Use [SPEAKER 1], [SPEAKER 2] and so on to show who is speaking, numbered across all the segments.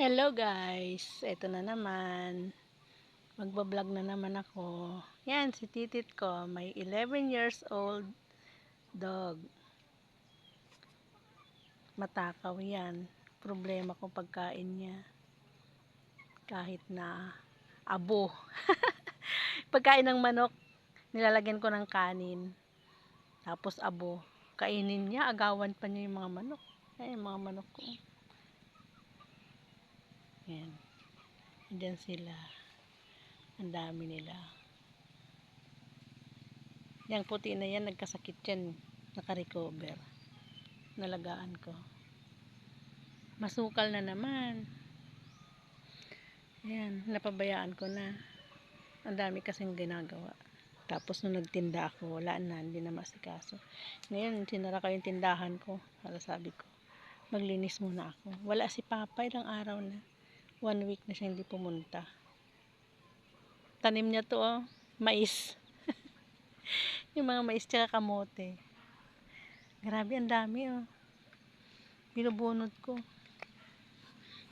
[SPEAKER 1] Hello guys, ito na naman. Magbablog na naman ako. Yan, si titit ko. May 11 years old dog. Matakaw yan. Problema ko pagkain niya. Kahit na abo. Pagkain ng manok, nilalagyan ko ng kanin. Tapos abo. Kainin niya, agawan pa niya yung mga manok. Ay, yung mga manok ko. Yan. Diyan sila. Ang dami nila. Yang puti na yan, nagkasakit yan. Naka-recover. Nalagaan ko. Masukal na naman. Ayan, napabayaan ko na. Ang dami kasing ginagawa. Tapos nung nagtinda ako, wala na, hindi na masikaso. Ngayon, sinara ko yung tindahan ko. Para sabi ko, maglinis muna ako. Wala si Papa, ilang araw na. 1 week na siya hindi pumunta. Tanim niya to, oh, mais. Yung mga mais tsaka kamote. Grabe, ang dami, oh. Binubunot ko.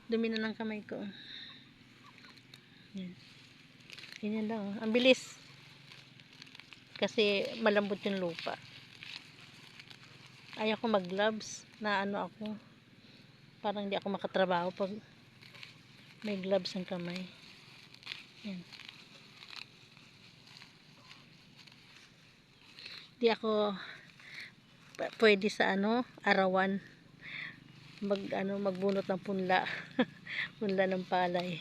[SPEAKER 1] Dumi na ng kamay ko. Yan. Ganyan lang, oh. Ang bilis. Kasi malambot yung lupa. Ayaw ko mag-gloves. Na ano ako. Parang hindi ako makatrabaho pag may gloves ang kamay. Yan. Hindi ako pwede sa arawan. Magbunot ng punla. Punla ng palay.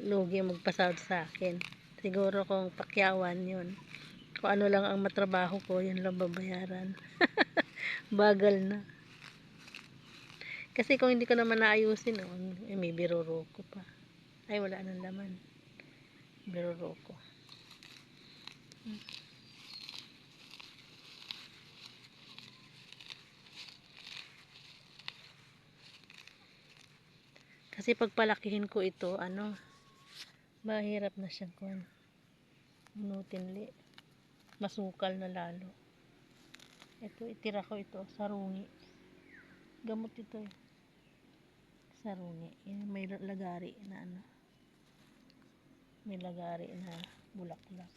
[SPEAKER 1] Lugi magpasahod sa akin. Siguro kung pakyawan yun. Kung ano lang ang matrabaho ko, yun lang babayaran. Bagal na. Kasi kung hindi ko naman naayusin, may biruro ko pa. Ay, wala nang laman. Biruro ko. Kasi pagpalakihin ko ito, mahirap na siyang bunutin. Masukal na lalo. Ito, itira ko ito, sarungi. Gamot ito eh. Sarungi. Yan, may lagari na May lagari na bulaklak.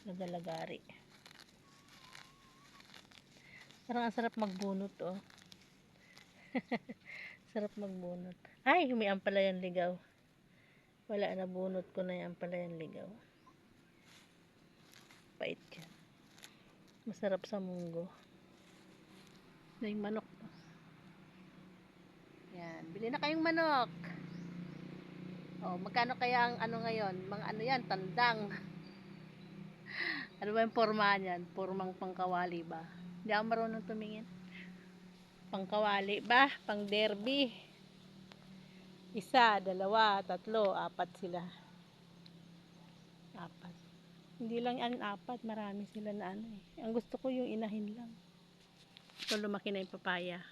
[SPEAKER 1] Lagalagari. Parang ang sarap magbunot, oh. Sarap magbunot. Ay, may ampalayan ligaw. Wala na, bunot ko na yung ampalayan ligaw. Pait yan. Masarap sa munggo. Na yung manok. Yan, bili na kayong manok. Oh, magkano kaya ang ngayon? Mga yan, tandang. Ano ba yung porma niyan? Pormang pangkawali ba? Hindi ako marunong tumingin. Pangkawali ba? Pang derby. 1, 2, 3, 4 sila. 4. Hindi lang yan 4, marami sila na eh. Ang gusto ko yung inahin lang. So, lumaki na yung papaya.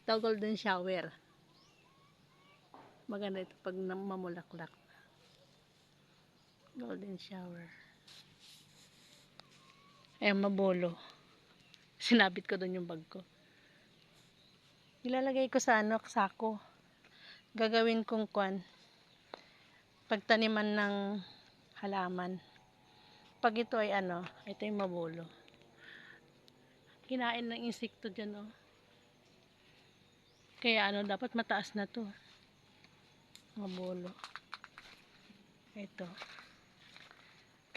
[SPEAKER 1] Ito, golden shower. Maganda ito pag mamulaklak. Golden shower. Ayan, mabolo. Sinabit ko doon yung bag ko. Ilalagay ko sa sako. Gagawin kong pagtaniman ng halaman. Pag ito ay ito yung mabolo. Kinain ng insekto dyan, oh. Kaya dapat mataas na to. Mabolo. Ito.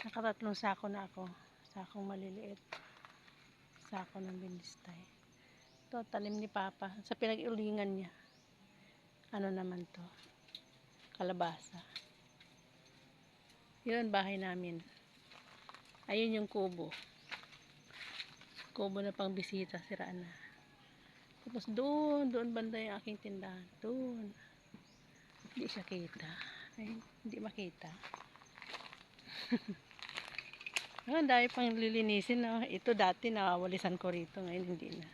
[SPEAKER 1] Nakatatlong sako na ako. Sakong maliliit. Sako ng binistay. Ito, tanim ni Papa. Sa pinag-ulingan niya. Ano naman to? Kalabasa. Yun, bahay namin. Ayun yung kubo. Kubo na pang bisita, siraan na. Tapos doon banda yung aking tindahan. Doon. Hindi siya kita. Ay, hindi makita. Ang dami pang lilinisin, no? Ito dati nawawalisan ko rito. Ngayon hindi na.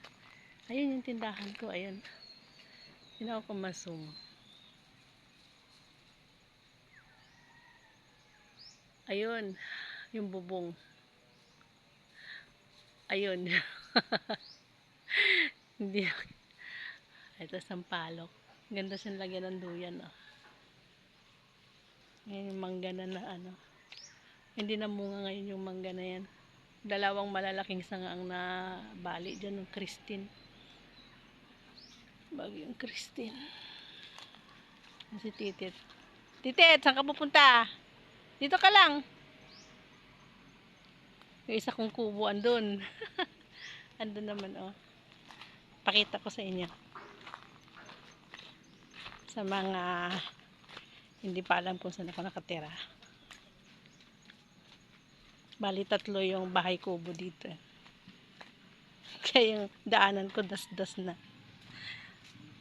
[SPEAKER 1] Ayun yung tindahan ko. Ayun. Hindi na ako kumasum. Ayun. Yung bubong. Ayun. Hindi. Ito sampalok. Ganda siyang lagyan ng duyan, oh. Yan yung mangga na ano. Hindi na munga ngayon yung mangga na yan. Dalawang malalaking sanga ang nabali dyan ng Christine. Bagyong Christine. Si Titit. Titit, saan ka pupunta? Dito ka lang. Yung isa kong kubo andun. Andun naman, oh. Pakita ko sa inyo. Sa mga hindi pa alam kung saan ako nakatira. Bali 3 yung bahay kubo dito. Kaya yung daanan ko das-das na.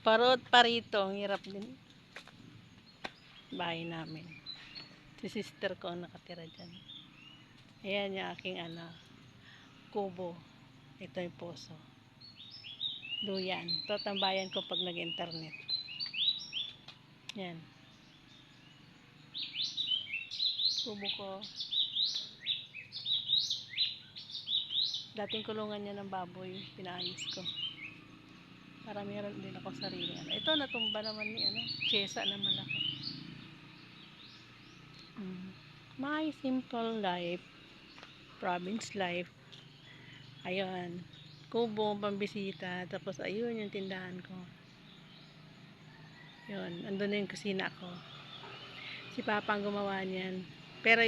[SPEAKER 1] Parot parito, ang hirap din. Bahay namin. Si sister ko ang nakatira dyan. Ayan yung aking kubo. Ito yung puso. Duyan. Ito tambayan ko pag nag-internet. Yan. Kubo ko. Dating kulungan niya ng baboy. Pinaayos ko. Para meron din ako sarili. Ito natumba naman ni Chesa na malaki. My simple life. Province life. Ayun. Kubo, pambisita. Tapos ayun yung tindahan ko. Yun. Andun na yung kusina ko. Si Papa ang gumawa niyan. Pero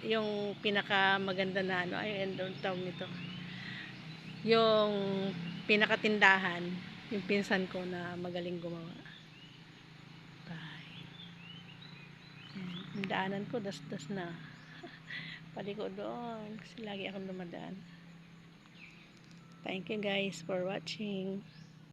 [SPEAKER 1] yung pinaka maganda na ay andun tawag nito. Yung pinakatindahan, yung pinsan ko na magaling gumawa. Bye. Yung daanan ko, das-das na. Paliko doon kasi lagi akong dumadaan. Thank you guys for watching.